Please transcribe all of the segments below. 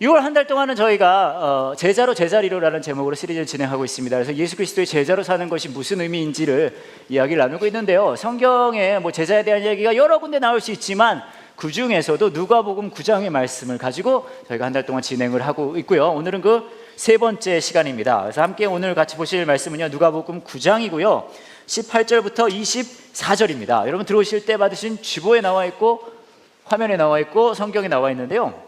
6월 한 달 동안은 저희가 제자로 제자리로라는 제목으로 시리즈를 진행하고 있습니다. 그래서 예수 그리스도의 제자로 사는 것이 무슨 의미인지를 이야기를 나누고 있는데요. 성경에 뭐 제자에 대한 얘기가 여러 군데 나올 수 있지만 그 중에서도 누가복음 9장의 말씀을 가지고 저희가 한 달 동안 진행을 하고 있고요. 오늘은 그 세 번째 시간입니다. 그래서 함께 오늘 같이 보실 말씀은요, 누가복음 9장이고요 18절부터 24절입니다 여러분 들어오실 때 받으신 주보에 나와 있고 화면에 나와 있고 성경에 나와 있는데요,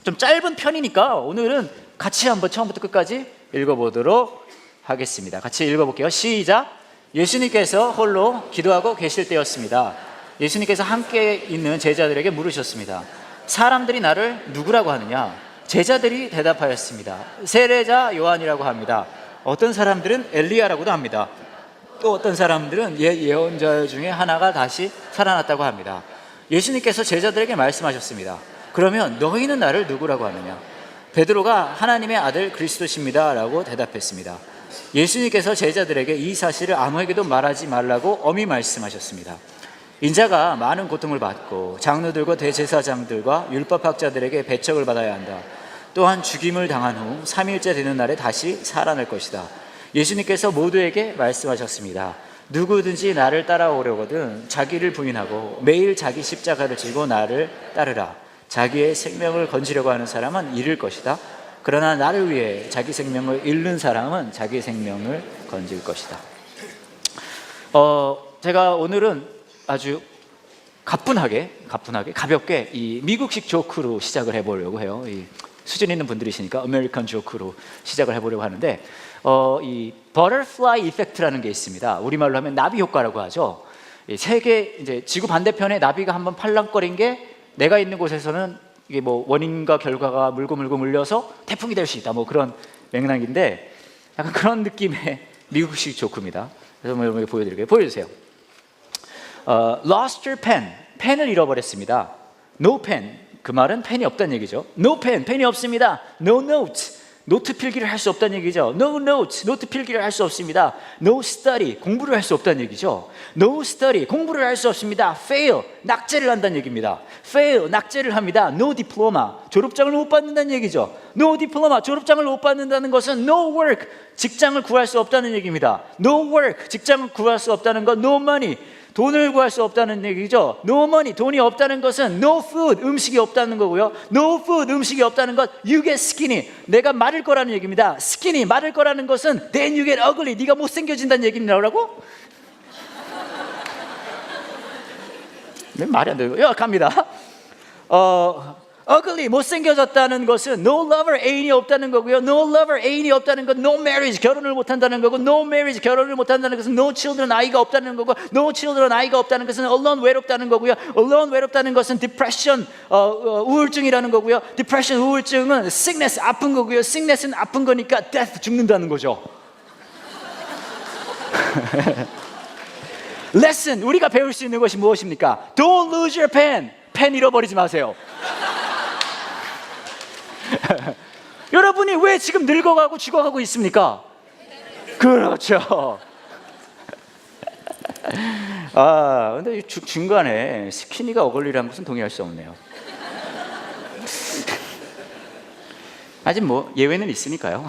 좀 짧은 편이니까 오늘은 같이 한번 처음부터 끝까지 읽어보도록 하겠습니다. 같이 읽어볼게요. 시작. 예수님께서 홀로 기도하고 계실 때였습니다. 예수님께서 함께 있는 제자들에게 물으셨습니다. 사람들이 나를 누구라고 하느냐? 제자들이 대답하였습니다. 세례자 요한이라고 합니다. 어떤 사람들은 엘리야라고도 합니다. 또 어떤 사람들은 예언자 중에 하나가 다시 살아났다고 합니다. 예수님께서 제자들에게 말씀하셨습니다. 그러면 너희는 나를 누구라고 하느냐? 베드로가 하나님의 아들 그리스도십니다 라고 대답했습니다. 예수님께서 제자들에게 이 사실을 아무에게도 말하지 말라고 엄히 말씀하셨습니다. 인자가 많은 고통을 받고 장로들과 대제사장들과 율법학자들에게 배척을 받아야 한다. 또한 죽임을 당한 후 3일째 되는 날에 다시 살아날 것이다. 예수님께서 모두에게 말씀하셨습니다. 누구든지 나를 따라오려거든 자기를 부인하고 매일 자기 십자가를 지고 나를 따르라. 자기의 생명을 건지려고 하는 사람은 잃을 것이다. 그러나 나를 위해 자기 생명을 잃는 사람은 자기 생명을 건질 것이다. 제가 오늘은 아주 가뿐하게 가볍게 이 미국식 조크로 시작을 해보려고 해요. 이 수준 있는 분들이시니까 아메리칸 조크로 시작을 해보려고 하는데, 이 버터플라이 이펙트라는 게 있습니다. 우리말로 하면 나비 효과라고 하죠. 세계 이제 지구 반대편에 나비가 한번 팔랑거린 게 내가 있는 곳에서는 이게 뭐 원인과 결과가 물고 물려서 태풍이 될 수 있다, 뭐 그런 맥락인데 약간 그런 느낌의 미국식 조크입니다. 그래서 한번 여러분에게 보여드릴게요. 보여주세요. Lost your pen. 펜을 잃어버렸습니다. No pen. 그 말은 펜이 없다는 얘기죠. No pen. 펜이 없습니다. No note. 노트 필기를 할 수 없다는 얘기죠. No note. 노트 필기를 할 수 없습니다. No study. 공부를 할 수 없다는 얘기죠. No study. 공부를 할 수 없습니다. Fail. 낙제를 한다는 얘기입니다. Fail. 낙제를 합니다. No diploma. 졸업장을 못 받는다는 얘기죠. No diploma. 졸업장을 못 받는다는 것은 no work. 직장을 구할 수 없다는 얘기입니다. No work. 직장을 구할 수 없다는 건 no money. 돈을 구할 수 없다는 얘기죠. No money, 돈이 없다는 것은 no food, 음식이 없다는 거고요. No food, 음식이 없다는 것, you get skinny, 내가 마를 거라는 얘기입니다. Skinny, 마를 거라는 것은 then you get ugly, 네가 못생겨진다는 얘기입니다. 뭐라고? 네, 말이 안 되고 갑니다. ugly, 못생겨졌다는 것은 no lover, 애인이 없다는 거고요. No lover, 애인이 없다는 건 no marriage, 결혼을 못한다는 거고, no marriage, 결혼을 못한다는 것은 no children, 아이가 없다는 거고, no children, 아이가 없다는 것은 alone, 외롭다는 거고요. alone, 외롭다는 것은 depression, 우울증이라는 거고요. depression, 우울증은 sickness, 아픈 거고요. sickness는 아픈 거니까 death, 죽는다는 거죠. lesson, 우리가 배울 수 있는 것이 무엇입니까? Don't lose your pen. 펜 잃어버리지 마세요. 여러분이 왜 지금 늙어가고 죽어가고 있습니까? 그렇죠. 근데 중간에 스키니가 어글리라는 것은 동의할 수 없네요. 아직 뭐 예외는 있으니까요.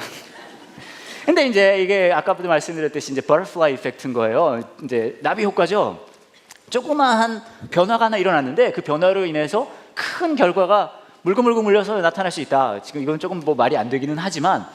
근데 이제 이게 아까부터 말씀드렸듯이 이제 버터플라이 이펙트인 거예요. 이제 나비 효과죠. 조그마한 변화가 하나 일어났는데 그 변화로 인해서 큰 결과가 물고 물려서 나타날 수 있다. 지금 이건 조금 뭐 말이 안 되기는 하지만,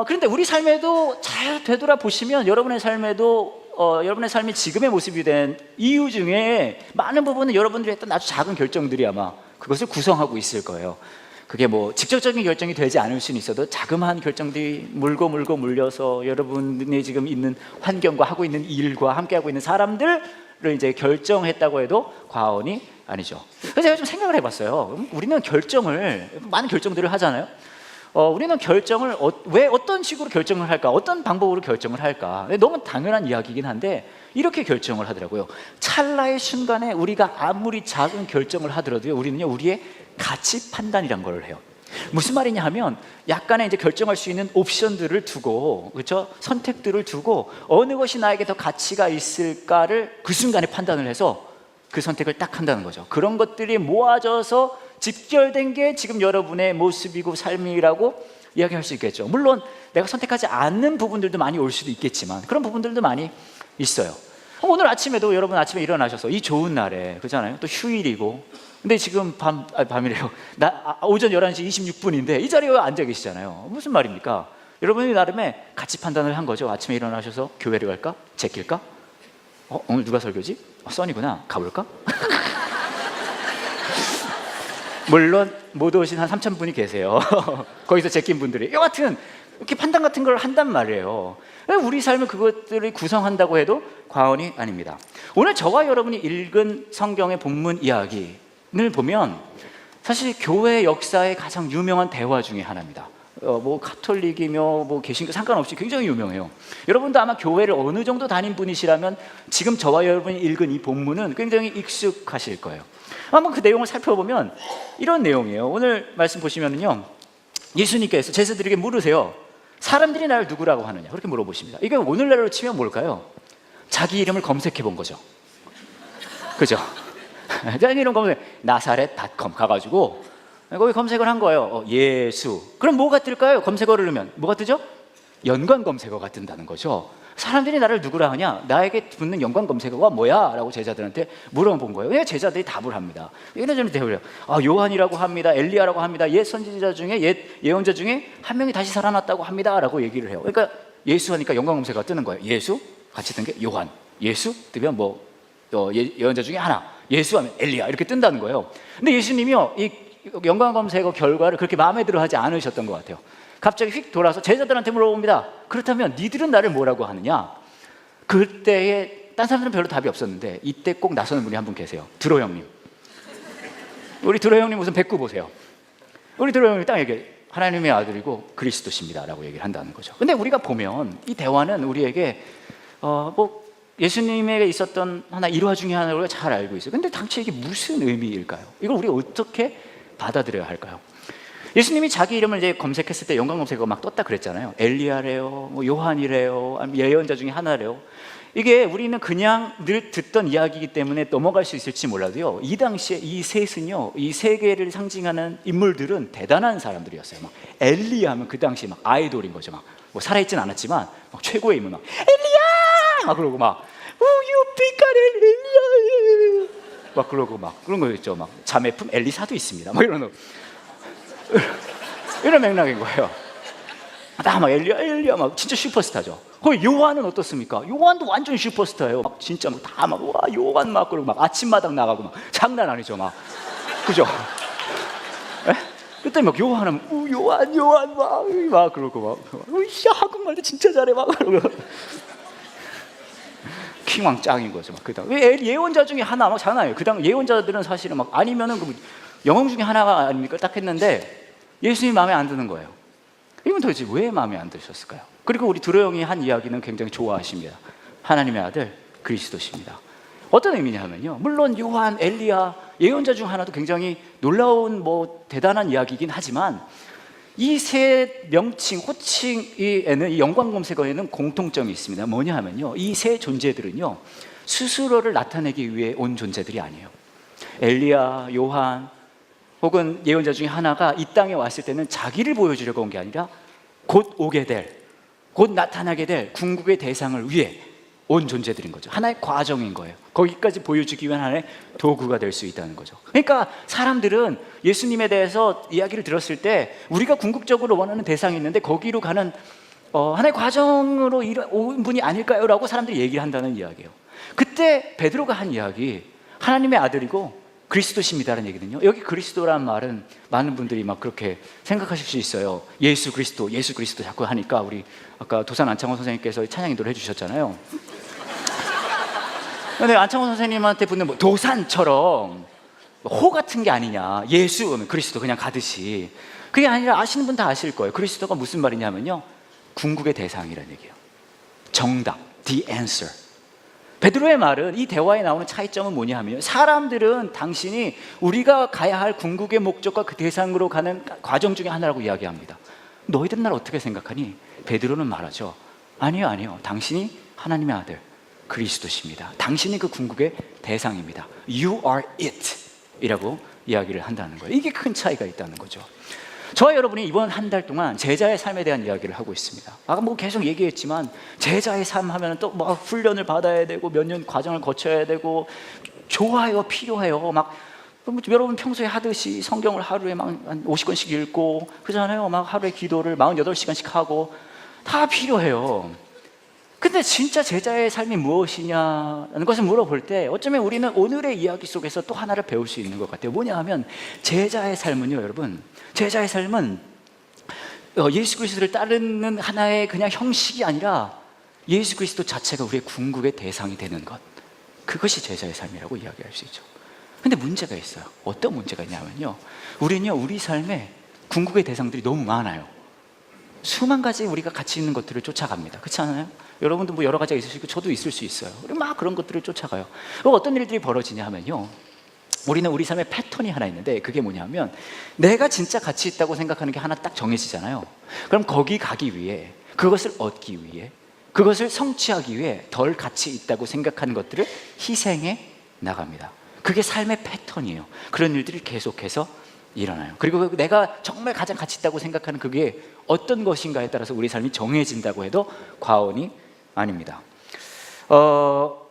그런데 우리 삶에도 잘 되돌아보시면 여러분의 삶에도 여러분의 삶이 지금의 모습이 된 이유 중에 많은 부분은 여러분들이 했던 아주 작은 결정들이 아마 그것을 구성하고 있을 거예요. 그게 뭐 직접적인 결정이 되지 않을 수는 있어도 자그마한 결정들이 물고 물려서 여러분이 지금 있는 환경과 하고 있는 일과 함께하고 있는 사람들을 이제 결정했다고 해도 과언이 아니죠. 그래서 제가 좀 생각을 해봤어요. 우리는 많은 결정들을 하잖아요. 우리는 결정을 왜 어떤 식으로 결정을 할까? 어떤 방법으로 결정을 할까? 너무 당연한 이야기이긴 한데 이렇게 결정을 하더라고요. 찰나의 순간에 우리가 아무리 작은 결정을 하더라도요, 우리는요, 우리의 가치 판단이란 걸 해요. 무슨 말이냐 하면 약간의 이제 결정할 수 있는 옵션들을 두고, 그렇죠? 선택들을 두고 어느 것이 나에게 더 가치가 있을까를 그 순간에 판단을 해서 그 선택을 딱 한다는 거죠. 그런 것들이 모아져서 직결된 게 지금 여러분의 모습이고 삶이라고 이야기할 수 있겠죠. 물론 내가 선택하지 않는 부분들도 많이 올 수도 있겠지만 그런 부분들도 많이 있어요. 오늘 아침에도 여러분 아침에 일어나셔서 이 좋은 날에 그렇잖아요. 또 휴일이고 근데 지금 밤이래요. 오전 11시 26분인데 이 자리에 앉아 계시잖아요. 무슨 말입니까? 여러분이 나름의 가치 판단을 한 거죠. 아침에 일어나셔서 교회를 갈까? 제낄까? 오늘 누가 설교지? 써니구나. 가볼까? 물론 못 오신 한 3,000분이 계세요. 거기서 제낀 분들이 여하튼 이렇게 판단 같은 걸 한단 말이에요. 우리 삶을 그것들을 구성한다고 해도 과언이 아닙니다. 오늘 저와 여러분이 읽은 성경의 본문 이야기를 보면 사실 교회 역사의 가장 유명한 대화 중에 하나입니다. 뭐 가톨릭이며 뭐 개신교 상관없이 굉장히 유명해요. 여러분도 아마 교회를 어느 정도 다닌 분이시라면 지금 저와 여러분이 읽은 이 본문은 굉장히 익숙하실 거예요. 한번 그 내용을 살펴보면 이런 내용이에요. 오늘 말씀 보시면은요, 예수님께서 제자들에게 물으세요. 사람들이 나를 누구라고 하느냐? 그렇게 물어보십니다. 이게 오늘날로 치면 뭘까요? 자기 이름을 검색해 본 거죠. 그죠? 자기 이름 검색, 나사렛.com 가가지고 거기 검색을 한 거예요. 예수. 그럼 뭐가 뜰까요? 검색어를 넣으면 뭐가 뜨죠? 연관 검색어가 뜬다는 거죠. 사람들이 나를 누구라 하냐? 나에게 붙는 연관 검색어가 뭐야? 라고 제자들한테 물어본 거예요. 왜 제자들이 답을 합니다. 이래저래 대답을 해요. 요한이라고 합니다. 엘리야라고 합니다. 옛 선지자 중에 옛 예언자 중에 한 명이 다시 살아났다고 합니다. 라고 얘기를 해요. 그러니까 예수 하니까 연관 검색어가 뜨는 거예요. 예수? 같이 뜬 게 요한. 예수? 뜨면 뭐 예언자 중에 하나. 예수 하면 엘리야. 이렇게 뜬다는 거예요. 근데 예수님이요, 이 연관 검색어 결과를 그렇게 마음에 들어 하지 않으셨던 것 같아요. 갑자기 휙 돌아서 제자들한테 물어봅니다. 그렇다면 니들은 나를 뭐라고 하느냐? 그때에 딴 사람들은 별로 답이 없었는데 이때 꼭 나서는 분이 한 분 계세요. 드로 형님. 우리 드로 형님 무슨 배꼽 보세요. 우리 드로 형님이 딱 얘기해. 하나님의 아들이고 그리스도십니다 라고 얘기를 한다는 거죠. 근데 우리가 보면 이 대화는 우리에게 뭐 예수님에게 있었던 하나 일화 중에 하나를 우리가 잘 알고 있어요. 근데 당시 이게 무슨 의미일까요? 이걸 우리가 어떻게 받아들여야 할까요? 예수님이 자기 이름을 이제 검색했을 때 연관 검색어가 막 떴다 그랬잖아요. 엘리야래요, 뭐 요한이래요, 예언자 중에 하나래요. 이게 우리는 그냥 늘 듣던 이야기이기 때문에 넘어갈 수 있을지 몰라도요, 이 당시에 이 셋은요, 이 세계를 상징하는 인물들은 대단한 사람들이었어요. 막 엘리야 하면 그 당시에 막 아이돌인 거죠. 막 뭐 살아있진 않았지만 막 최고의 인물, 막 엘리야 막 그러고 막 유빛깔의 엘리야 막 그러고 막 그런 거 있죠. 막 자매품 엘리사도 있습니다. 막 이런 맥락인 거예요. 다 막 엘리야 막 진짜 슈퍼스타죠. 거기 요한은 어떻습니까? 요한도 완전 슈퍼스타예요. 막 진짜 막 다 막 와 요한 막 그러고 막 아침마당 나가고 막 장난 아니죠 막. 그죠? 그때 막 요한은 요한 막 그러고 막 으쌰 한국말도 진짜 잘해 막 그러고 킹왕 짱인 거죠. 막 그다음 예언자 중에 하나 막 장난 아니에요. 그다음 예언자들은 사실은 막 아니면은 그 영웅 중에 하나가 아닙니까? 딱 했는데 예수님이 마음에 안 드는 거예요. 이건 도대체 왜 마음에 안 드셨을까요? 그리고 우리 드로 형이 한 이야기는 굉장히 좋아하십니다. 하나님의 아들 그리스도십니다. 어떤 의미냐면요, 물론 요한, 엘리야, 예언자 중 하나도 굉장히 놀라운 뭐 대단한 이야기이긴 하지만 이 세 명칭, 호칭에는 이 연관 검색어에는 공통점이 있습니다. 뭐냐 하면요, 이 세 존재들은요 스스로를 나타내기 위해 온 존재들이 아니에요. 엘리야, 요한 혹은 예언자 중에 하나가 이 땅에 왔을 때는 자기를 보여주려고 온 게 아니라 곧 오게 될, 곧 나타나게 될 궁극의 대상을 위해 온 존재들인 거죠. 하나의 과정인 거예요. 거기까지 보여주기 위한 하나의 도구가 될 수 있다는 거죠. 그러니까 사람들은 예수님에 대해서 이야기를 들었을 때 우리가 궁극적으로 원하는 대상이 있는데 거기로 가는 하나의 과정으로 온 분이 아닐까요? 라고 사람들이 얘기를 한다는 이야기예요. 그때 베드로가 한 이야기, 하나님의 아들이고 그리스도십니다라는 얘기거든요. 여기 그리스도란 말은 많은 분들이 막 그렇게 생각하실 수 있어요. 예수 그리스도 자꾸 하니까 우리 아까 도산 안창호 선생님께서 찬양 인도를 해주셨잖아요. 근데 안창호 선생님한테 붙는 뭐 도산처럼 호 같은 게 아니냐, 예수는 그리스도 그냥 가듯이, 그게 아니라 아시는 분 다 아실 거예요. 그리스도가 무슨 말이냐면요, 궁극의 대상이라는 얘기예요. 정답, the answer. 베드로의 말은, 이 대화에 나오는 차이점은 뭐냐 하면, 사람들은 당신이 우리가 가야 할 궁극의 목적과 그 대상으로 가는 과정 중에 하나라고 이야기합니다. 너희들은 날 어떻게 생각하니? 베드로는 말하죠. 아니요. 당신이 하나님의 아들 그리스도십니다. 당신이 그 궁극의 대상입니다. You are it 이라고 이야기를 한다는 거예요. 이게 큰 차이가 있다는 거죠. 저와 여러분이 이번 한 달 동안 제자의 삶에 대한 이야기를 하고 있습니다. 아까 뭐 계속 얘기했지만 제자의 삶 하면 또 뭐 훈련을 받아야 되고 몇 년 과정을 거쳐야 되고 좋아요, 필요해요. 막 여러분 평소에 하듯이 성경을 하루에 막 한 50권씩 읽고 그러잖아요. 막 하루에 기도를 48시간씩 하고 다 필요해요. 근데 진짜 제자의 삶이 무엇이냐는 것을 물어볼 때 어쩌면 우리는 오늘의 이야기 속에서 또 하나를 배울 수 있는 것 같아요. 뭐냐 하면 제자의 삶은요, 여러분, 제자의 삶은 예수 그리스도를 따르는 하나의 그냥 형식이 아니라 예수 그리스도 자체가 우리의 궁극의 대상이 되는 것, 그것이 제자의 삶이라고 이야기할 수 있죠. 근데 문제가 있어요. 어떤 문제가 있냐면요, 우리는요, 우리 삶에 궁극의 대상들이 너무 많아요. 수만 가지 우리가 가치 있는 것들을 쫓아갑니다. 그렇지 않아요? 여러분도 뭐 여러 가지가 있으시고 저도 있을 수 있어요. 우리 막 그런 것들을 쫓아가요. 그럼 어떤 일들이 벌어지냐 하면요, 우리는 우리 삶에 패턴이 하나 있는데 그게 뭐냐면 내가 진짜 가치 있다고 생각하는 게 하나 딱 정해지잖아요. 그럼 거기 가기 위해, 그것을 얻기 위해, 그것을 성취하기 위해 덜 가치 있다고 생각하는 것들을 희생해 나갑니다. 그게 삶의 패턴이에요. 그런 일들이 계속해서 일어나요. 그리고 내가 정말 가장 가치 있다고 생각하는 그게 어떤 것인가에 따라서 우리 삶이 정해진다고 해도 과언이 아닙니다.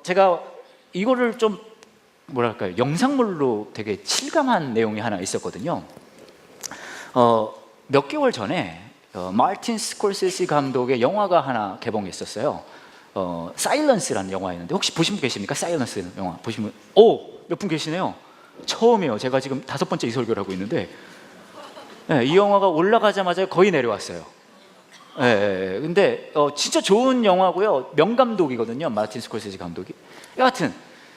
제가 이거를 좀 뭐랄까요, 영상물로 되게 실감한 내용이 하나 있었거든요. 몇 개월 전에 마틴 스콜세지 감독의 영화가 하나 개봉했었어요. 사일런스라는 영화였는데 혹시 보신 분 계십니까? 사일런스 영화 보신 분? 몇 분 계시네요. 처음이에요. 제가 지금 5번째 이 설교를 하고 있는데, 네, 이 영화가 올라가자마자 거의 내려왔어요. 네, 근데 진짜 좋은 영화고요. 명감독이거든요, 마틴 스콜세지 감독이. 여하튼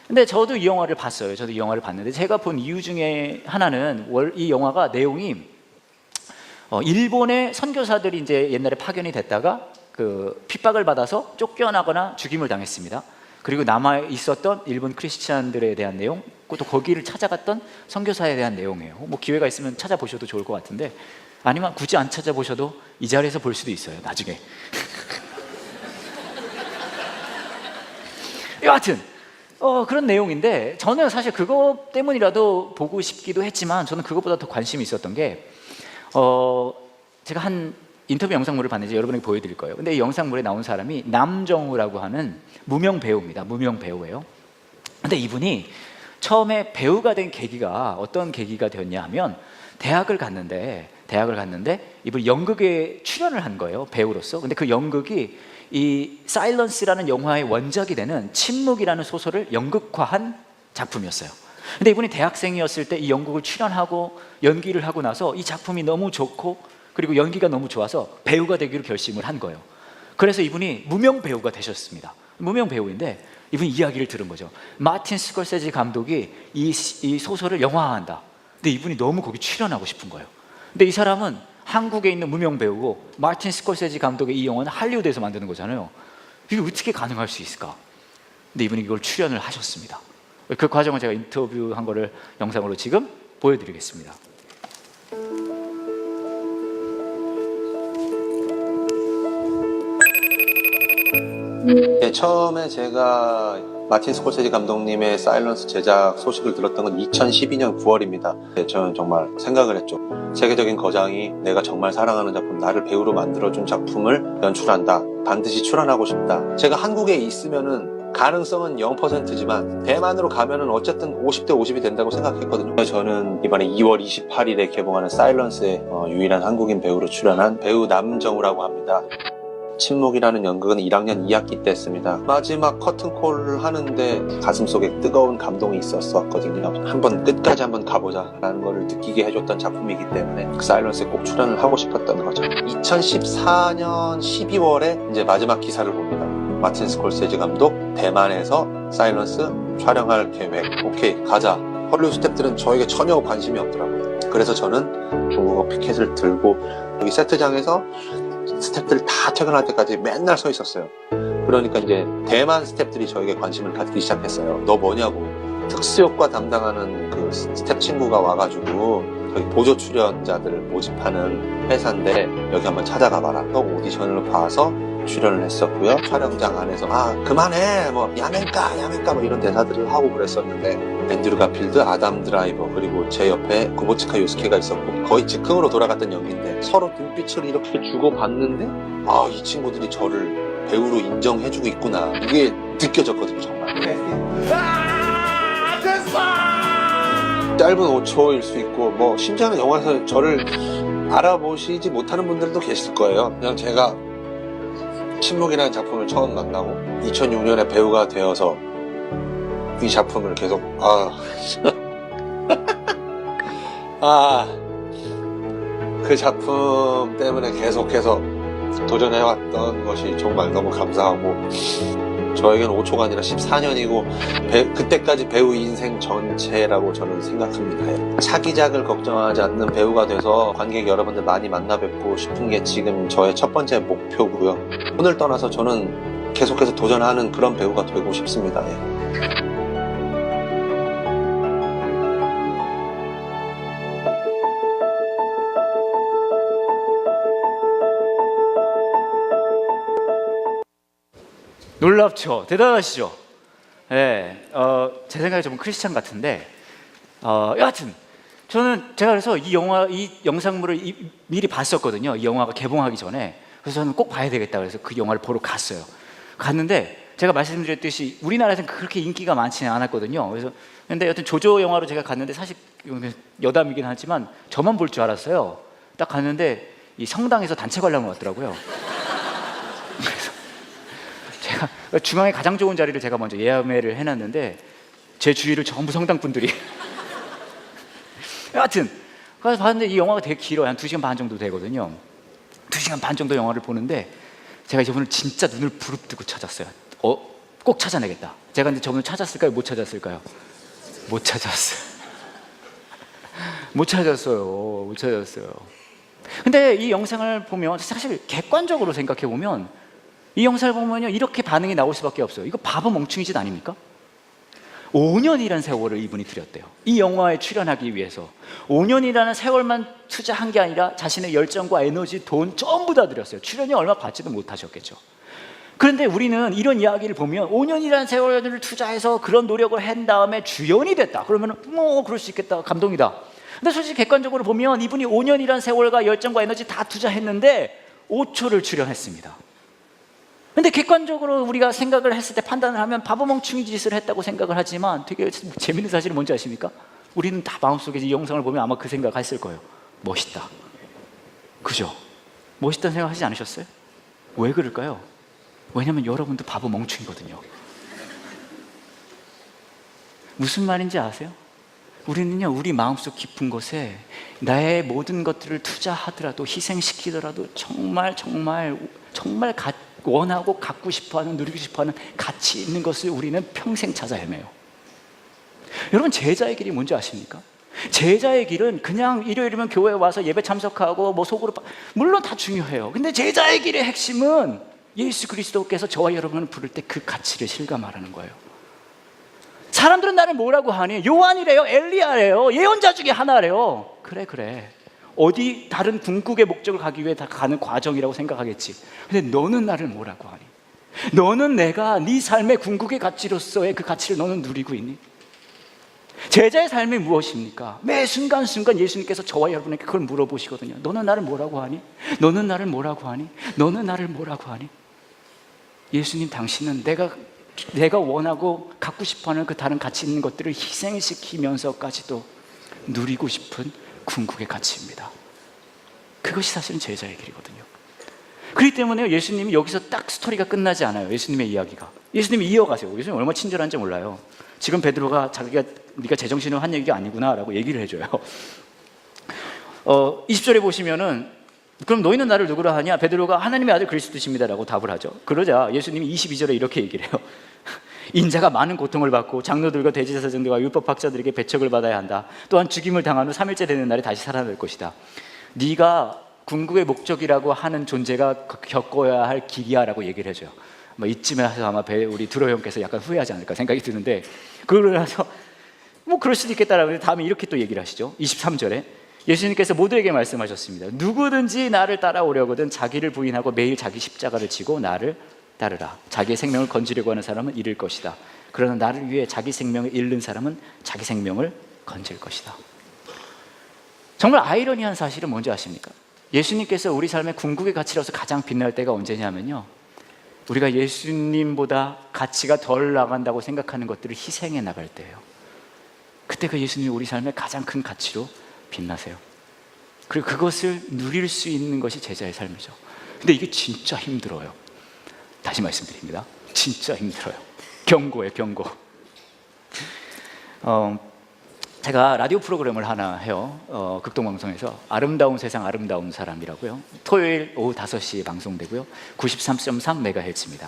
근데 저도 이 영화를 봤어요. 저도 이 영화를 봤는데 제가 본 이유 중에 하나는 이 영화가 내용이 일본의 선교사들이 이제 옛날에 파견이 됐다가 그 핍박을 받아서 쫓겨나거나 죽임을 당했습니다. 그리고 남아 있었던 일본 크리스찬들에 대한 내용, 또 거기를 찾아갔던 선교사에 대한 내용이에요. 뭐 기회가 있으면 찾아보셔도 좋을 것 같은데, 아니면 굳이 안 찾아보셔도 이 자리에서 볼 수도 있어요, 나중에. 여하튼 그런 내용인데 저는 사실 그것 때문이라도 보고 싶기도 했지만 저는 그것보다 더 관심이 있었던 게 제가 한 인터뷰 영상물을 봤는데 여러분에게 보여드릴 거예요. 근데 이 영상물에 나온 사람이 남정우라고 하는 무명 배우입니다. 무명 배우예요. 근데 이분이 처음에 배우가 된 계기가 어떤 계기가 되었냐 하면 대학을 갔는데 이분이 연극에 출연을 한 거예요, 배우로서. 근데 그 연극이 이 사일런스라는 영화의 원작이 되는 침묵이라는 소설을 연극화한 작품이었어요. 근데 이분이 대학생이었을 때 이 연극을 출연하고 연기를 하고 나서 이 작품이 너무 좋고 그리고 연기가 너무 좋아서 배우가 되기로 결심을 한 거예요. 그래서 이분이 무명 배우가 되셨습니다. 무명 배우인데 이분이 이야기를 들은 거죠. 마틴 스콜세지 감독이 이 소설을 영화화한다. 근데 이분이 너무 거기 출연하고 싶은 거예요. 근데 이 사람은 한국에 있는 무명 배우고 마틴 스콜세지 감독의 이 영화는 할리우드에서 만드는 거잖아요. 이게 어떻게 가능할 수 있을까? 근데 이분이 이걸 출연을 하셨습니다. 그 과정을 제가 인터뷰한 거를 영상으로 지금 보여드리겠습니다. 네, 처음에 제가 마틴 스콜세지 감독님의 사일런스 제작 소식을 들었던 건 2012년 9월입니다. 네, 저는 정말 생각을 했죠. 세계적인 거장이 내가 정말 사랑하는 작품, 나를 배우로 만들어준 작품을 연출한다. 반드시 출연하고 싶다. 제가 한국에 있으면은 가능성은 0%지만 대만으로 가면은 어쨌든 50대 50이 된다고 생각했거든요. 저는 이번에 2월 28일에 개봉하는 사일런스의 유일한 한국인 배우로 출연한 배우 남정우라고 합니다. 침묵이라는 연극은 1학년 2학기 때 했습니다. 마지막 커튼콜을 하는데 가슴속에 뜨거운 감동이 있었거든요. 끝까지 한번 가보자 라는 걸 느끼게 해줬던 작품이기 때문에 그 사일런스에 꼭 출연을 하고 싶었던 거죠. 2014년 12월에 이제 마지막 기사를 봅니다. 마틴 스콜세지 감독 대만에서 사일런스 촬영할 계획. 오케이, 가자. 헐리우드 스태프들은 저에게 전혀 관심이 없더라고요. 그래서 저는 중국어 피켓을 들고 여기 세트장에서 스태프들 다 퇴근할 때까지 맨날 서 있었어요. 그러니까 이제 대만 스태프들이 저에게 관심을 갖기 시작했어요. 너 뭐냐고. 특수효과 담당하는 그 스태프 친구가 와가지고 저기 보조 출연자들을 모집하는 회사인데 여기 한번 찾아가 봐라. 오디션을 봐서 출연을 했었고요. 촬영장 안에서 그만해 뭐 야맹가 뭐 이런 대사들을 하고 그랬었는데, 앤드류 가필드, 아담 드라이버, 그리고 제 옆에 구보츠카 요스케가 있었고 거의 즉흥으로 돌아갔던 연기인데, 서로 눈빛을 이렇게 주고받는데 이 친구들이 저를 배우로 인정해주고 있구나, 이게 느껴졌거든요 정말. 짧은 5초일 수 있고, 뭐 심지어는 영화에서 저를 알아보시지 못하는 분들도 계실 거예요. 그냥 제가 침묵이라는 작품을 처음 만나고 2006년에 배우가 되어서 이 작품을 계속 그 작품 때문에 계속해서 도전해왔던 것이 정말 너무 감사하고, 저에게는 5초가 아니라 14년이고 그때까지 배우 인생 전체라고 저는 생각합니다. 차기작을 걱정하지 않는 배우가 돼서 관객 여러분들 많이 만나 뵙고 싶은 게 지금 저의 첫 번째 목표고요. 오늘 떠나서 저는 계속해서 도전하는 그런 배우가 되고 싶습니다. 놀랍죠? 대단하시죠? 네, 제 생각에 좀 크리스찬 같은데, 여하튼 제가 그래서 이 영상물을 미리 봤었거든요. 이 영화가 개봉하기 전에. 그래서 저는 꼭 봐야 되겠다 그래서 그 영화를 보러 갔어요. 갔는데 제가 말씀드렸듯이 우리나라에서는 그렇게 인기가 많지는 않았거든요. 근데 여튼 조조 영화로 제가 갔는데, 사실 여담이긴 하지만 저만 볼 줄 알았어요. 딱 갔는데 이 성당에서 단체 관람을 왔더라고요. 제가 중앙에 가장 좋은 자리를 제가 먼저 예매를 해놨는데 제 주위를 전부 성당 분들이 여하튼 그래서 봤는데 이 영화가 되게 길어요. 한 2시간 반 정도 되거든요. 2시간 반 정도 영화를 보는데 제가 이제 오늘 진짜 눈을 부릅뜨고 찾았어요. 꼭 찾아내겠다. 제가 근데 저분을 찾았을까요? 못 찾았을까요? 못 찾았어요. 못 찾았어요. 근데 이 영상을 보면 사실 객관적으로 생각해 보면 이 영상을 보면요, 이렇게 반응이 나올 수밖에 없어요. 이거 바보 멍충이 짓 아닙니까? 5년이라는 세월을 이분이 들였대요. 이 영화에 출연하기 위해서 5년이라는 세월만 투자한 게 아니라 자신의 열정과 에너지, 돈 전부 다 들였어요. 출연료 얼마 받지도 못하셨겠죠. 그런데 우리는 이런 이야기를 보면 5년이라는 세월을 투자해서 그런 노력을 한 다음에 주연이 됐다. 그러면 그럴 수 있겠다. 감동이다. 근데 솔직히 객관적으로 보면 이분이 5년이라는 세월과 열정과 에너지 다 투자했는데 5초를 출연했습니다. 근데 객관적으로 우리가 생각을 했을 때 판단을 하면 바보 멍충이 짓을 했다고 생각을 하지만, 되게 재밌는 사실이 뭔지 아십니까? 우리는 다 마음속에 이 영상을 보면 아마 그 생각 했을 거예요. 멋있다. 그죠? 멋있다는 생각 하지 않으셨어요? 왜 그럴까요? 왜냐면 여러분도 바보 멍충이거든요. 무슨 말인지 아세요? 우리는요, 우리 마음속 깊은 곳에 나의 모든 것들을 투자하더라도, 희생시키더라도 정말 원하고 갖고 싶어하는, 누리고 싶어하는 가치 있는 것을 우리는 평생 찾아 헤매요. 여러분, 제자의 길이 뭔지 아십니까? 제자의 길은 그냥 일요일이면 교회에 와서 예배 참석하고 뭐 속으로 물론 다 중요해요. 근데 제자의 길의 핵심은 예수 그리스도께서 저와 여러분을 부를 때 그 가치를 실감하라는 거예요. 사람들은 나를 뭐라고 하니? 요한이래요, 엘리야래요, 예언자 중에 하나래요. 그래 어디 다른 궁극의 목적을 가기 위해 다 가는 과정이라고 생각하겠지. 근데 너는 나를 뭐라고 하니? 너는 내가 네 삶의 궁극의 가치로서의 그 가치를 너는 누리고 있니? 제자의 삶이 무엇입니까? 매 순간순간 예수님께서 저와 여러분에게 그걸 물어보시거든요. 너는 나를 뭐라고 하니? 너는 나를 뭐라고 하니? 너는 나를 뭐라고 하니? 예수님, 당신은 내가 원하고 갖고 싶어하는 그 다른 가치 있는 것들을 희생시키면서까지도 누리고 싶은 궁극의 가치입니다. 그것이 사실은 제자의 길이거든요. 그렇기 때문에 예수님이 여기서 딱 스토리가 끝나지 않아요. 예수님의 이야기가. 예수님이 이어가세요. 예수님 얼마나 친절한지 몰라요. 지금 베드로가 네가 제정신으로 한 얘기가 아니구나 라고 얘기를 해줘요. 20절에 보시면은, 그럼 너희는 나를 누구라 하냐? 베드로가 하나님의 아들 그리스도십니다 라고 답을 하죠. 그러자 예수님이 22절에 이렇게 얘기를 해요. 인자가 많은 고통을 받고 장로들과 대제사장들과 율법학자들에게 배척을 받아야 한다. 또한 죽임을 당한 후 3일째 되는 날에 다시 살아날 것이다. 네가 궁극의 목적이라고 하는 존재가 겪어야 할 길이야 라고 얘기를 해줘요. 이쯤에 해서 아마 우리 드로 형께서 약간 후회하지 않을까 생각이 드는데, 그러고 나서 그럴 수도 있겠다라고 다음에 이렇게 또 얘기를 하시죠. 23절에 예수님께서 모두에게 말씀하셨습니다. 누구든지 나를 따라오려거든 자기를 부인하고 매일 자기 십자가를 지고 나를 따르라. 자기의 생명을 건지려고 하는 사람은 잃을 것이다. 그러나 나를 위해 자기 생명을 잃는 사람은 자기 생명을 건질 것이다. 정말 아이러니한 사실은 뭔지 아십니까? 예수님께서 우리 삶의 궁극의 가치로서 가장 빛날 때가 언제냐면요, 우리가 예수님보다 가치가 덜 나간다고 생각하는 것들을 희생해 나갈 때예요. 그때 그 예수님이 우리 삶의 가장 큰 가치로 빛나세요. 그리고 그것을 누릴 수 있는 것이 제자의 삶이죠. 근데 이게 진짜 힘들어요. 다시 말씀드립니다. 진짜 힘들어요. 경고예요, 경고. 제가 라디오 프로그램을 하나 해요. 극동방송에서 아름다운 세상 아름다운 사람이라고요. 토요일 오후 5시에 방송되고요. 93.3MHz입니다.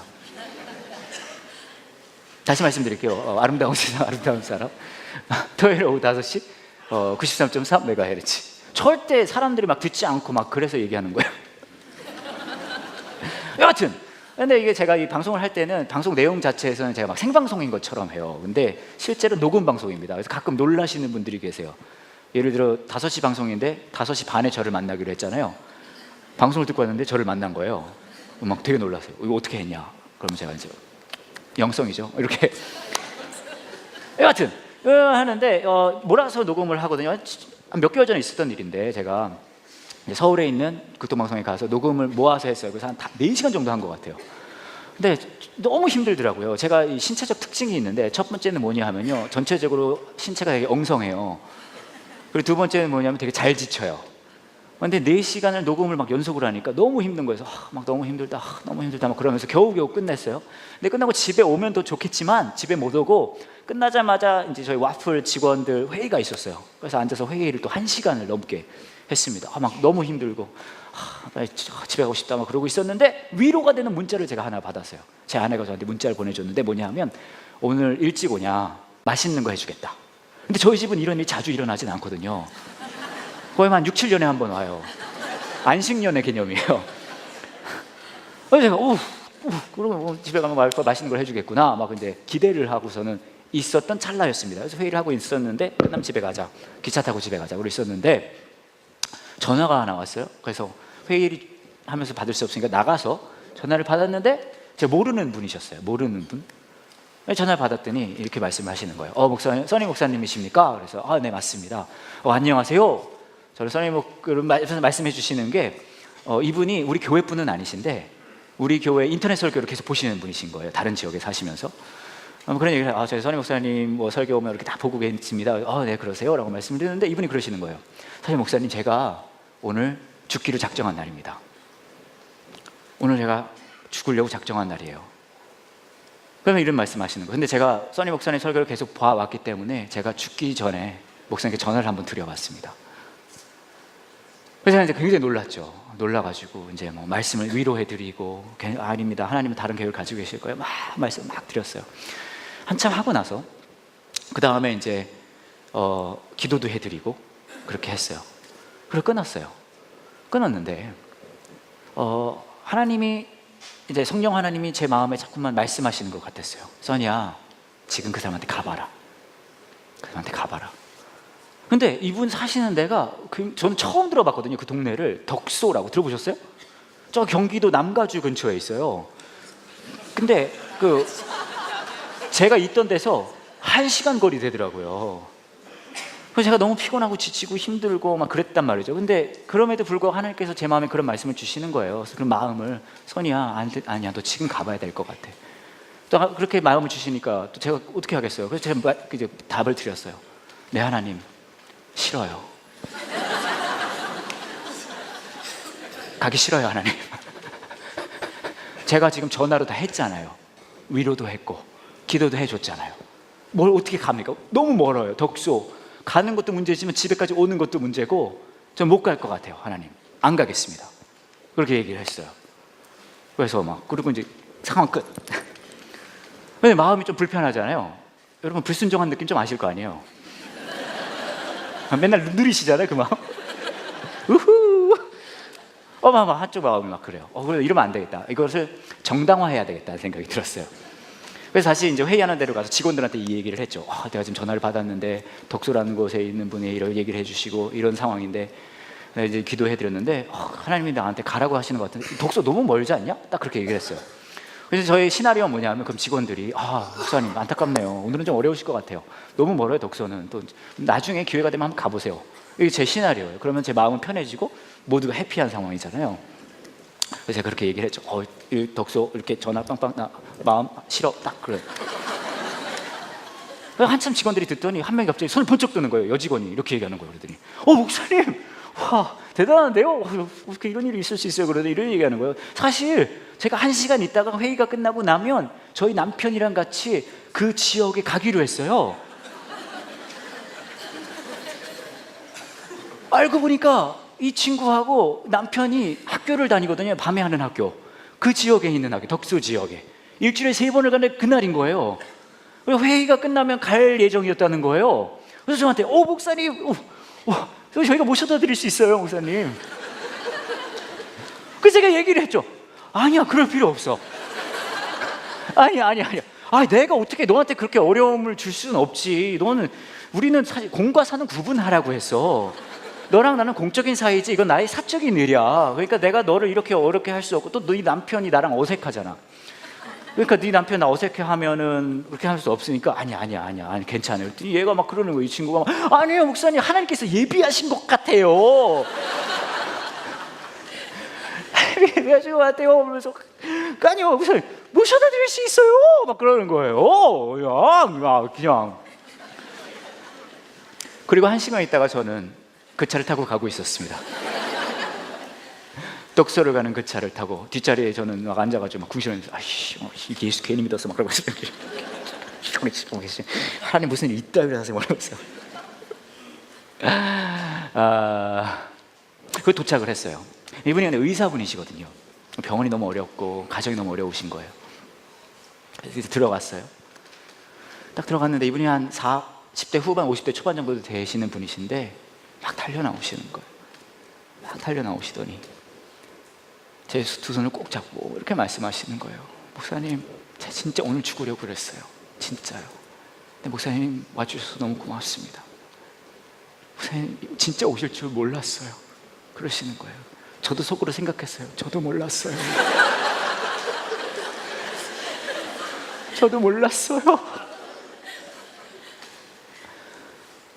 다시 말씀드릴게요. 아름다운 세상 아름다운 사람. 토요일 오후 5시 93.3MHz. 절대 사람들이 막 듣지 않고 막 그래서 얘기하는 거예요. 여하튼 근데 이게 제가 이 방송을 할 때는 방송 내용 자체에서는 제가 막 생방송인 것처럼 해요. 근데 실제로 녹음 방송입니다. 그래서 가끔 놀라시는 분들이 계세요. 예를 들어 5시 방송인데 5시 반에 저를 만나기로 했잖아요. 방송을 듣고 왔는데 저를 만난 거예요. 막 되게 놀라세요. 이거 어떻게 했냐? 그러면 제가 이제 영성이죠. 이렇게 여하튼 하는데 몰아서 녹음을 하거든요. 몇 개월 전에 있었던 일인데 제가 서울에 있는 극동방송에 가서 녹음을 모아서 했어요. 그래서 한 4시간 정도 한 것 같아요. 근데 너무 힘들더라고요. 제가 이 신체적 특징이 있는데 첫 번째는 뭐냐 하면요, 전체적으로 신체가 되게 엉성해요. 그리고 두 번째는 뭐냐면 되게 잘 지쳐요. 근데 4시간을 녹음을 막 연속으로 하니까 너무 힘든 거예요. 막 너무 힘들다, 너무 힘들다 막 그러면서 겨우겨우 끝냈어요. 근데 끝나고 집에 오면 더 좋겠지만 집에 못 오고 끝나자마자 이제 저희 와플 직원들 회의가 있었어요. 그래서 앉아서 회의를 또 1시간을 넘게 했습니다. 막 너무 힘들고 빨리 집에 가고 싶다 막 그러고 있었는데 위로가 되는 문자를 제가 하나 받았어요. 제 아내가 저한테 문자를 보내줬는데 뭐냐 하면 오늘 일찍 오냐, 맛있는 거 해주겠다. 근데 저희 집은 이런 일이 자주 일어나진 않거든요. 거의 한 6, 7년에 한 번 와요. 안식년의 개념이에요. 그래서 제가 그러면 집에 가면 맛있는 걸 해주겠구나 막 근데 기대를 하고서는 있었던 찰나였습니다. 그래서 회의를 하고 있었는데 끝나면 집에 가자, 기차 타고 집에 가자 그러고 있었는데 전화가 하나 왔어요. 그래서 회의를 하면서 받을 수 없으니까 나가서 전화를 받았는데 제가 모르는 분이셨어요. 모르는 분. 전화를 받았더니 이렇게 말씀을 하시는 거예요. 목사님, 써니 목사님이십니까? 그래서 네 맞습니다. 안녕하세요. 저를 써니 목사님 말씀해 주시는 게 이분이 우리 교회 분은 아니신데 우리 교회 인터넷 설교를 계속 보시는 분이신 거예요. 다른 지역에 사시면서. 그런 얘기를 해요. 저희 써니 목사님 설교 오면 이렇게 다 보고 계십니다. 네 그러세요 라고 말씀을 드렸는데 이분이 그러시는 거예요. 써니 목사님, 제가 오늘 죽기를 작정한 날입니다. 오늘 제가 죽으려고 작정한 날이에요. 그러면 이런 말씀하시는 거예요. 근데 제가 써니 목사님 설교를 계속 봐왔기 때문에 제가 죽기 전에 목사님께 전화를 한번 드려봤습니다. 그래서 제가 이제 굉장히 놀랐죠. 놀라가지고 이제 뭐 말씀을 위로해드리고 아닙니다, 하나님은 다른 계획을 가지고 계실 거예요. 막 말씀 막 드렸어요. 한참 하고 나서 그 다음에 이제 기도도 해드리고 그렇게 했어요. 그리고 끊었어요. 끊었는데 하나님이 이제 성령 하나님이 제 마음에 자꾸만 말씀하시는 것 같았어요. 써니야, 지금 그 사람한테 가봐라. 그 사람한테 가봐라. 근데 이분 사시는 데가 저는 처음 들어봤거든요. 그 동네를 덕소라고 들어보셨어요? 저 경기도 남가주 근처에 있어요. 근데 제가 있던 데서 1시간 거리 되더라고요. 그래서 제가 너무 피곤하고 지치고 힘들고 막 그랬단 말이죠. 근데 그럼에도 불구하고 하나님께서 제 마음에 그런 말씀을 주시는 거예요. 그래서 그런 마음을 써니야, 아니야, 너 지금 가봐야 될 것 같아. 또 그렇게 마음을 주시니까 또 제가 어떻게 하겠어요? 그래서 제가 이제 답을 드렸어요. 네 하나님, 싫어요. 가기 싫어요 하나님. 제가 지금 전화로 다 했잖아요. 위로도 했고 기도도 해줬잖아요. 뭘 어떻게 갑니까? 너무 멀어요. 덕소 가는 것도 문제지만 집에까지 오는 것도 문제고 전 못 갈 것 같아요. 하나님, 안 가겠습니다. 그렇게 얘기를 했어요. 그래서 그리고 이제 상황 끝. 근데 마음이 좀 불편하잖아요. 여러분 불순종한 느낌 좀 아실 거 아니에요? 맨날 느리시잖아요, 그 마음. 우후. 한쪽 마음이 막 그래요. 그래 이러면 안 되겠다. 이것을 정당화해야 되겠다는 생각이 들었어요. 그래서 다시 이제 회의하는 데로 가서 직원들한테 이 얘기를 했죠. 내가 지금 전화를 받았는데 덕소라는 곳에 있는 분이 이런 얘기를 해주시고 이런 상황인데 내가 이제 기도해드렸는데 하나님이 나한테 가라고 하시는 것 같은데 덕소 너무 멀지 않냐? 딱 그렇게 얘기를 했어요. 그래서 저희 시나리오가 뭐냐면 그럼 직원들이 목사님 안타깝네요. 오늘은 좀 어려우실 것 같아요. 너무 멀어요 덕소는. 또 나중에 기회가 되면 한번 가보세요. 이게 제 시나리오예요. 그러면 제 마음은 편해지고 모두가 해피한 상황이잖아요. 그래서 제가 그렇게 얘기를 했죠. 이 덕소 이렇게 전화 빵빵 나 마음 싫어 딱 그래. 한참 직원들이 듣더니 한 명이 갑자기 손을 번쩍 드는 거예요. 여직원이 이렇게 얘기하는 거예요. 그러더니 목사님 와 대단한데요. 어떻게 이런 일이 있을 수 있어요. 그러더니 이런 얘기하는 거예요. 사실 제가 1시간 있다가 회의가 끝나고 나면 저희 남편이랑 같이 그 지역에 가기로 했어요. 알고 보니까 이 친구하고 남편이 학교를 다니거든요. 밤에 하는 학교. 그 지역에 있는 학교, 덕소 지역에. 일주일에 3번을 가는데 그날인 거예요. 회의가 끝나면 갈 예정이었다는 거예요. 그래서 저한테 목사님 그래서 저희가 모셔다 드릴 수 있어요 목사님. 그래서 제가 얘기를 했죠. 아니야 그럴 필요 없어. 아니야 내가 어떻게 너한테 그렇게 어려움을 줄 수는 없지. 우리는 사실 공과 사는 구분하라고 했어. 너랑 나는 공적인 사이지 이건 나의 사적인 일이야. 그러니까 내가 너를 이렇게 어렵게 할 수 없고 또 네 남편이 나랑 어색하잖아. 그러니까 네 남편 나 어색해하면은 그렇게 할 수 없으니까 아니야 괜찮아요. 그랬더니 얘가 막 그러는 거예요. 이 친구가 막, 아니에요 목사님 하나님께서 예비하신 것 같아요. 예비하신 것 같아요. 그러면서 아니요 목사님 모셔다 드릴 수 있어요. 막 그러는 거예요. 그냥 그리고 1시간 있다가 저는 그 차를 타고 가고 있었습니다. 덕소를 가는 그 차를 타고 뒷자리에 저는 막 앉아가지고 막 궁시렁이면서 이게 예수 괜히 믿었어 막 그러고 있어요. 하나님 무슨 일 있다 그래서 모르겠어요. 그 도착을 했어요. 이분이 의사분이시거든요. 병원이 너무 어렵고 가정이 너무 어려우신 거예요. 그래서 들어갔어요. 딱 들어갔는데 이분이 한 40대 후반 50대 초반 정도 되시는 분이신데 막 달려나오시는 거예요. 막 달려나오시더니 제 두 손을 꼭 잡고 이렇게 말씀하시는 거예요. 목사님, 제가 진짜 오늘 죽으려고 그랬어요. 진짜요. 근데 목사님 와주셔서 너무 고맙습니다. 목사님 진짜 오실 줄 몰랐어요. 그러시는 거예요. 저도 속으로 생각했어요. 저도 몰랐어요. 저도 몰랐어요.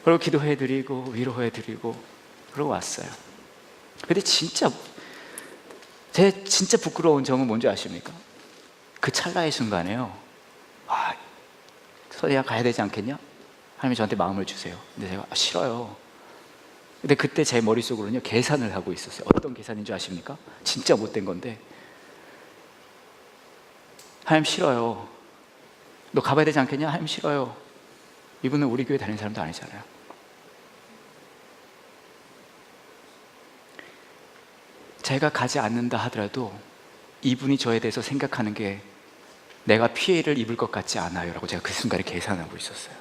그리고 기도해드리고 위로해드리고 그러고 왔어요. 근데 진짜 부끄러운 점은 뭔지 아십니까? 그 찰나의 순간에요. 선이야 가야 되지 않겠냐? 하나님이 저한테 마음을 주세요. 근데 제가 싫어요. 근데 그때 제 머릿속으로는요 계산을 하고 있었어요. 어떤 계산인 줄 아십니까? 진짜 못된 건데 하나님 싫어요. 너 가봐야 되지 않겠냐? 하나님 싫어요. 이분은 우리 교회 다니는 사람도 아니잖아요. 제가 가지 않는다 하더라도 이분이 저에 대해서 생각하는 게 내가 피해를 입을 것 같지 않아요 라고 제가 그 순간에 계산하고 있었어요.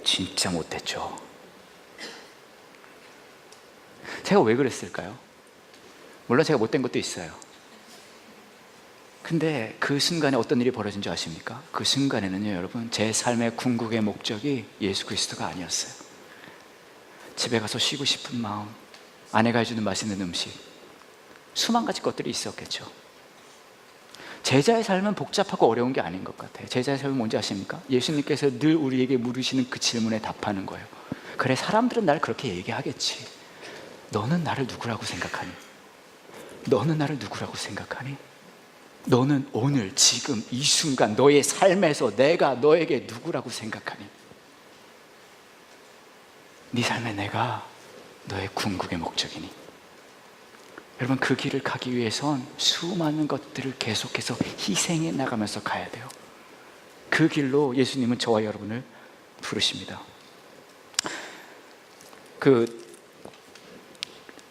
진짜 못됐죠. 제가 왜 그랬을까요? 물론 제가 못된 것도 있어요. 근데 그 순간에 어떤 일이 벌어진 줄 아십니까? 그 순간에는요 여러분 제 삶의 궁극의 목적이 예수 그리스도가 아니었어요. 집에 가서 쉬고 싶은 마음, 아내가 해주는 맛있는 음식, 수만 가지 것들이 있었겠죠. 제자의 삶은 복잡하고 어려운 게 아닌 것 같아요. 제자의 삶은 뭔지 아십니까? 예수님께서 늘 우리에게 물으시는 그 질문에 답하는 거예요. 그래 사람들은 날 그렇게 얘기하겠지. 너는 나를 누구라고 생각하니? 너는 나를 누구라고 생각하니? 너는 오늘 지금 이 순간 너의 삶에서 내가 너에게 누구라고 생각하니? 네 삶에 내가 너의 궁극의 목적이니? 여러분 그 길을 가기 위해선 수많은 것들을 계속해서 희생해 나가면서 가야 돼요. 그 길로 예수님은 저와 여러분을 부르십니다. 그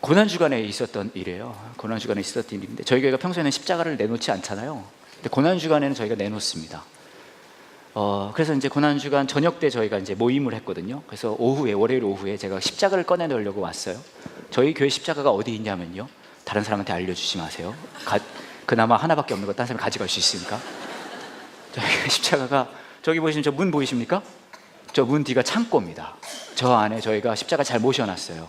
고난주간에 있었던 일이에요. 고난주간에 있었던 일인데 저희 교회가 평소에는 십자가를 내놓지 않잖아요. 근데 고난주간에는 저희가 내놓습니다. 그래서 이제 고난주간 저녁 때 저희가 이제 모임을 했거든요. 그래서 월요일 오후에 제가 십자가를 꺼내놓으려고 왔어요. 저희 교회 십자가가 어디 있냐면요. 다른 사람한테 알려주지 마세요. 그나마 하나밖에 없는 거 다른 사람이 가져갈 수 있으니까. 십자가가 저기 보시면 저 문 보이십니까? 저 문 뒤가 창고입니다. 저 안에 저희가 십자가 잘 모셔놨어요.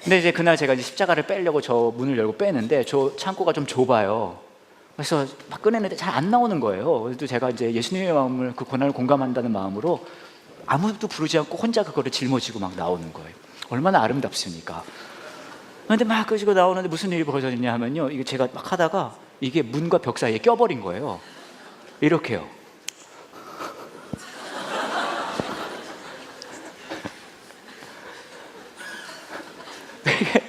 근데 이제 그날 제가 이제 십자가를 빼려고 저 문을 열고 빼는데 저 창고가 좀 좁아요. 그래서 막 꺼내는데 잘 안 나오는 거예요. 그래서 제가 이제 예수님의 마음을, 그 고난을 공감한다는 마음으로 아무도 부르지 않고 혼자 그거를 짊어지고 막 나오는 거예요. 얼마나 아름답습니까? 근데 막 끄시고 나오는데 무슨 일이 벌어졌냐 하면요, 이게 제가 막 하다가 이게 문과 벽 사이에 껴버린 거예요. 이렇게요. 이게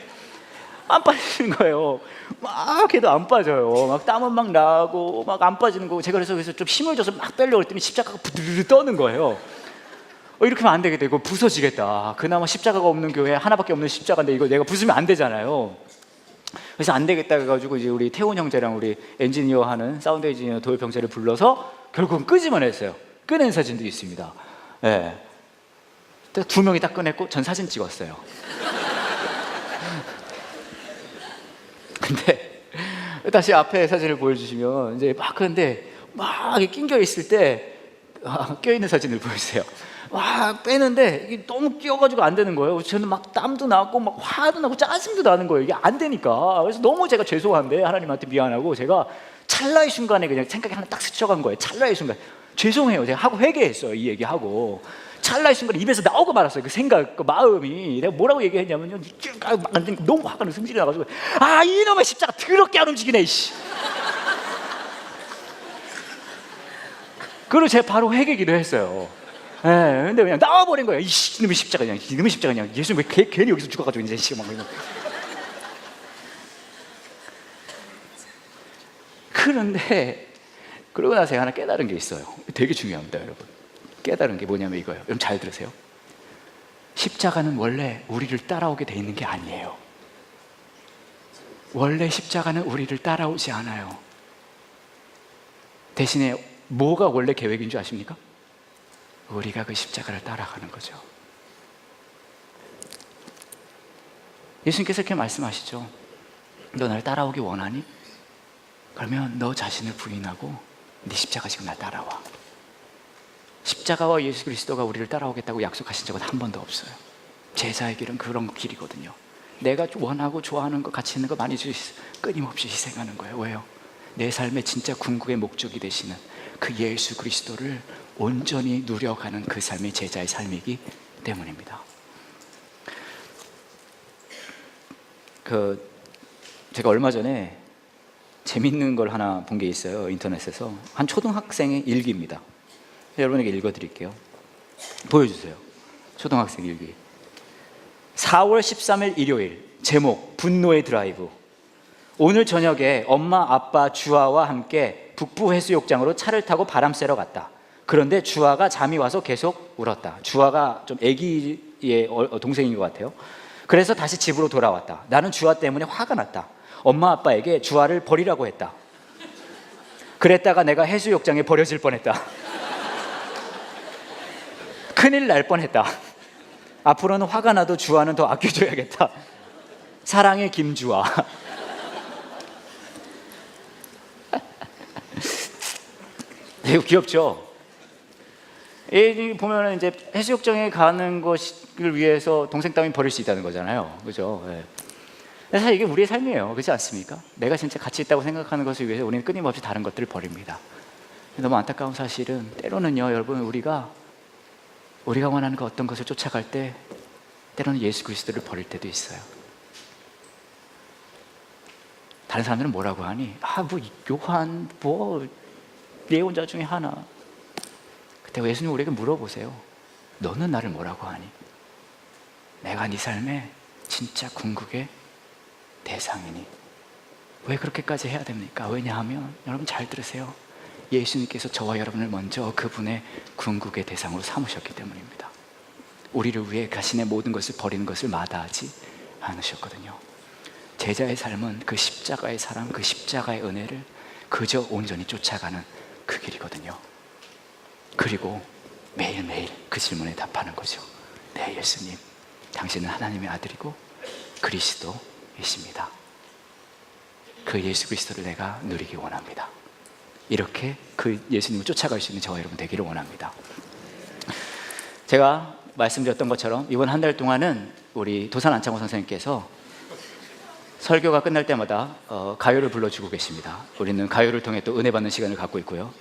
안 빠지는 거예요. 막 해도 안 빠져요. 막 땀은 막 나고 막 안 빠지는 거고, 제가 그래서 좀 힘을 줘서 막 빼려고 했더니 십자가가 부드르르 떠는 거예요. 이렇게 하면 안 되겠다. 이거 부서지겠다. 그나마 십자가가 없는 교회 하나밖에 없는 십자가인데 이거 내가 부수면 안 되잖아요. 그래서 안 되겠다 해가지고 이제 우리 태훈 형제랑 우리 엔지니어 하는 사운드 엔지니어 도요병재를 불러서 결국은 끄지만 했어요. 끄낸 사진도 있습니다. 예. 두 명이 딱 꺼냈고 전 사진 찍었어요. 근데 다시 앞에 사진을 보여주시면 이제 막 그런데 막 낑겨 있을 때 껴있는 사진을 보여주세요. 막 빼는데 이게 너무 끼어가지고 안 되는 거예요. 저는 막 땀도 나고 막 화도 나고 짜증도 나는 거예요. 이게 안 되니까. 그래서 너무 제가 죄송한데 하나님한테 미안하고 제가 찰나의 순간에 그냥 생각이 하나 딱 스쳐간 거예요. 찰나의 순간 죄송해요. 제가 하고 회개했어요. 이 얘기하고 찰나의 순간에 입에서 나오고 말았어요. 그 생각, 그 마음이. 내가 뭐라고 얘기했냐면요, 안 되니까 너무 화가 나서 승질이 나가지고 이놈의 십자가 더럽게 안 움직이네 이씨. 그리고 제가 바로 회개기도 했어요. 예, 근데 그냥 나와버린 거예요. 이놈의 십자가, 그냥 이놈의 십자가, 그냥 예수님 왜 괜히 여기서 죽어가지고 이제 시간 막 이러면. 그런데 그러고 나서 제가 하나 깨달은 게 있어요. 되게 중요합니다, 여러분. 깨달은 게 뭐냐면 이거예요. 여러분 잘 들으세요. 십자가는 원래 우리를 따라오게 돼 있는 게 아니에요. 원래 십자가는 우리를 따라오지 않아요. 대신에 뭐가 원래 계획인 줄 아십니까? 우리가 그 십자가를 따라가는 거죠. 예수님께서 이렇게 말씀하시죠. 너 날 따라오기 원하니? 그러면 너 자신을 부인하고 네 십자가 지금 날 따라와. 십자가와 예수 그리스도가 우리를 따라오겠다고 약속하신 적은 한 번도 없어요. 제자의 길은 그런 길이거든요. 내가 원하고 좋아하는 거, 가치 있는 거 많이 끊임없이 희생하는 거예요. 왜요? 내 삶의 진짜 궁극의 목적이 되시는 그 예수 그리스도를 온전히 누려가는 그 삶이 제자의 삶이기 때문입니다. 제가 얼마 전에 재밌는 걸 하나 본 게 있어요. 인터넷에서. 한 초등학생의 일기입니다. 여러분에게 읽어드릴게요. 보여주세요. 초등학생 일기. 4월 13일 일요일. 제목 분노의 드라이브. 오늘 저녁에 엄마, 아빠, 주아와 함께 북부 해수욕장으로 차를 타고 바람 쐬러 갔다. 그런데 주아가 잠이 와서 계속 울었다. 주아가 좀 아기의 동생인 것 같아요. 그래서 다시 집으로 돌아왔다. 나는 주아 때문에 화가 났다. 엄마, 아빠에게 주아를 버리라고 했다. 그랬다가 내가 해수욕장에 버려질 뻔했다. 큰일 날 뻔했다. 앞으로는 화가 나도 주아는 더 아껴줘야겠다. 사랑해 김주아. 되게 귀엽죠? 이 보면은 이제 해수욕장에 가는 것을 위해서 동생 따윈 버릴 수 있다는 거잖아요. 그죠? 네. 사실 이게 우리의 삶이에요. 그렇지 않습니까? 내가 진짜 가치 있다고 생각하는 것을 위해서 우리는 끊임없이 다른 것들을 버립니다. 너무 안타까운 사실은 때로는요, 여러분, 우리가 원하는 그 어떤 것을 쫓아갈 때 때로는 예수 그리스도를 버릴 때도 있어요. 다른 사람들은 뭐라고 하니? 뭐 요한, 뭐 예언자 중에 하나. 그때 예수님 우리에게 물어보세요. 너는 나를 뭐라고 하니? 내가 네 삶의 진짜 궁극의 대상이니? 왜 그렇게까지 해야 됩니까? 왜냐하면 여러분 잘 들으세요. 예수님께서 저와 여러분을 먼저 그분의 궁극의 대상으로 삼으셨기 때문입니다. 우리를 위해 자신의 모든 것을 버리는 것을 마다하지 않으셨거든요. 제자의 삶은 그 십자가의 사랑, 그 십자가의 은혜를 그저 온전히 쫓아가는 그 길이거든요. 그리고 매일매일 그 질문에 답하는 거죠. 네, 예수님, 당신은 하나님의 아들이고 그리스도이십니다. 그 예수 그리스도를 내가 누리기 원합니다. 이렇게 그 예수님을 쫓아갈 수 있는 저와 여러분 되기를 원합니다. 제가 말씀드렸던 것처럼 이번 한 달 동안은 우리 도산 안창호 선생님께서 설교가 끝날 때마다 가요를 불러주고 계십니다. 우리는 가요를 통해 또 은혜 받는 시간을 갖고 있고요.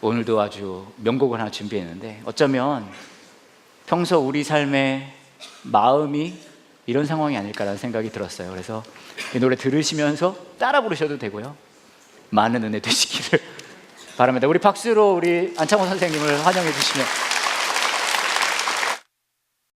오늘도 아주 명곡을 하나 준비했는데 어쩌면 평소 우리 삶의 마음이 이런 상황이 아닐까라는 생각이 들었어요. 그래서 이 노래 들으시면서 따라 부르셔도 되고요. 많은 은혜 되시기를 바랍니다. 우리 박수로 우리 안창호 선생님을 환영해 주시면